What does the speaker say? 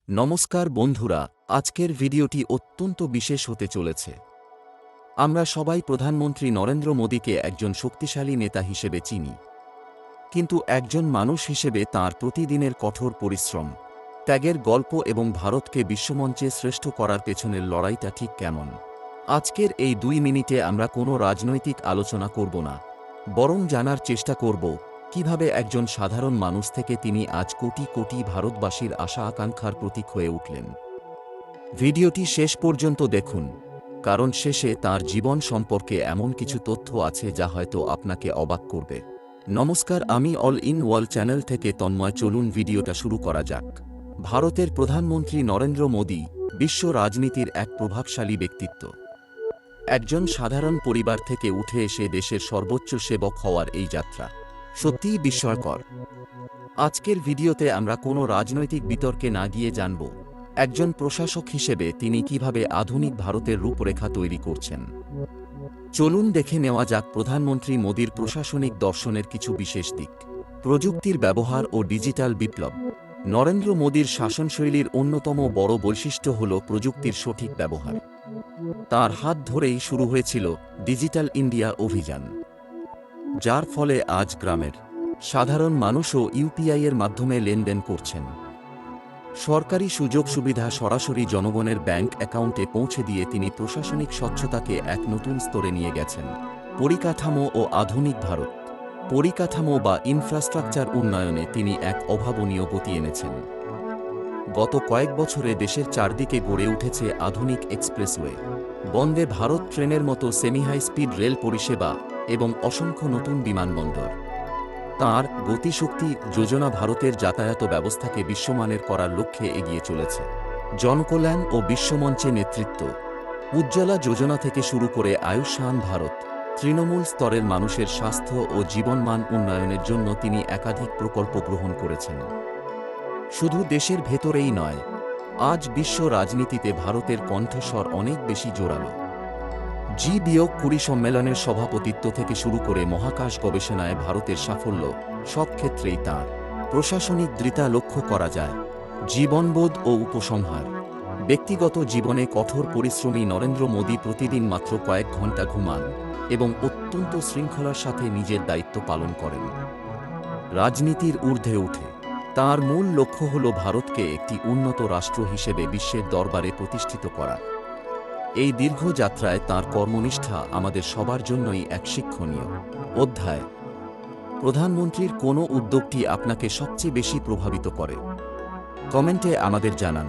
নমস্কার বন্ধুরা, আজকের ভিডিওটি অত্যন্ত বিশেষ হতে চলেছে। আমরা সবাই প্রধানমন্ত্রী নরেন্দ্র মোদীকে একজন শক্তিশালী নেতা হিসেবে চিনি, কিন্তু একজন মানুষ হিসেবে তাঁর প্রতিদিনের কঠোর পরিশ্রম, ত্যাগের গল্প এবং ভারতকে বিশ্বমঞ্চে শ্রেষ্ঠ করার পেছনের লড়াইটা ঠিক কেমন। আজকের এই 2 মিনিটে আমরা কোনো রাজনৈতিক আলোচনা করব না, বরং জানার চেষ্টা করব কিভাবে একজন সাধারণ মানুষ থেকে তিনি আজ কোটি কোটি ভারতবাসীর আশা আকাঙ্ক্ষার প্রতীক হয়ে উঠলেন। ভিডিওটি শেষ পর্যন্ত দেখুন, কারণ শেষে তাঁর জীবন সম্পর্কে এমন কিছু তথ্য আছে যা হয়তো আপনাকে অবাক করবে। নমস্কার, আমি অল ইন ওয়ার্ল্ড চ্যানেল থেকে তন্ময়। চলুন ভিডিওটা শুরু করা যাক। ভারতের প্রধানমন্ত্রী নরেন্দ্র মোদী বিশ্ব রাজনীতির এক প্রভাবশালী ব্যক্তিত্ব। একজন সাধারণ পরিবার থেকে উঠে এসে দেশের সর্বোচ্চ সেবক হওয়ার এই যাত্রা সত্যিই বিস্ময়কর। আজকের ভিডিওতে আমরা কোনো রাজনৈতিক বিতর্কে না গিয়ে জানব একজন প্রশাসক হিসেবে তিনি কিভাবে আধুনিক ভারতের রূপরেখা তৈরি করছেন। চলুন দেখে নেওয়া যাক প্রধানমন্ত্রী মোদীর প্রশাসনিক দর্শনের কিছু বিশেষ দিক। প্রযুক্তির ব্যবহার ও ডিজিটাল বিপ্লব। নরেন্দ্র মোদীর শাসনশৈলীর অন্যতম বড় বৈশিষ্ট্য হল প্রযুক্তির সঠিক ব্যবহার। তার হাত ধরেই শুরু হয়েছিল ডিজিটাল ইন্ডিয়া অভিযান, যার ফলে আজ গ্রামের সাধারণ মানুষও ইউপিআই-এর মাধ্যমে লেনদেন করছেন। সরকারি সুযোগ সুবিধা সরাসরি জনগণের ব্যাংক অ্যাকাউন্টে পৌঁছে দিয়ে তিনি প্রশাসনিক স্বচ্ছতাকে এক নতুন স্তরে নিয়ে গেছেন। পরিকাঠামো ও আধুনিক ভারত। পরিকাঠামো বা ইনফ্রাস্ট্রাকচার উন্নয়নে তিনি এক অভাবনীয় গতি এনেছেন। গত কয়েক বছরে দেশের চারদিকে গড়ে উঠেছে আধুনিক এক্সপ্রেসওয়ে, বন্দে ভারত ট্রেনের মতো সেমি হাই স্পিড রেল পরিষেবা এবং অসংখ্য নতুন বিমানবন্দর। তাঁর গতিশক্তি যোজনা ভারতের যাতায়াত ব্যবস্থাকে বিশ্বমানের করার লক্ষ্যে এগিয়ে চলেছে। জনকল্যাণ ও বিশ্বমঞ্চে নেতৃত্ব। উজ্জ্বলা যোজনা থেকে শুরু করে আয়ুষ্মান ভারত, তৃণমূল স্তরের মানুষের স্বাস্থ্য ও জীবনমান উন্নয়নের জন্য তিনি একাধিক প্রকল্প গ্রহণ করেছেন। শুধু দেশের ভেতরেই নয়, আজ বিশ্ব রাজনীতিতে ভারতের কণ্ঠস্বর অনেক বেশি জোরালো। G20 সম্মেলনের সভাপতিত্ব থেকে শুরু করে মহাকাশ গবেষণায় ভারতের সাফল্য, সব ক্ষেত্রেই তাঁর প্রশাসনিক দৃঢ়তা লক্ষ্য করা যায়। জীবনবোধ ও উপসংহার। ব্যক্তিগত জীবনে কঠোর পরিশ্রমী নরেন্দ্র মোদী প্রতিদিন মাত্র কয়েক ঘণ্টা ঘুমান এবং অত্যন্ত শৃঙ্খলার সাথে নিজের দায়িত্ব পালন করেন। রাজনীতির ঊর্ধ্বে উঠে তাঁর মূল লক্ষ্য হল ভারতকে একটি উন্নত রাষ্ট্র হিসেবে বিশ্বের দরবারে প্রতিষ্ঠিত করা। এই দীর্ঘ যাত্রায় তাঁর কর্মনিষ্ঠা আমাদের সবার জন্যই এক শিক্ষণীয় অধ্যায়। প্রধানমন্ত্রীর কোন উদ্যোগটি আপনাকে সবচেয়ে বেশি প্রভাবিত করে? কমেন্টে আমাদের জানান।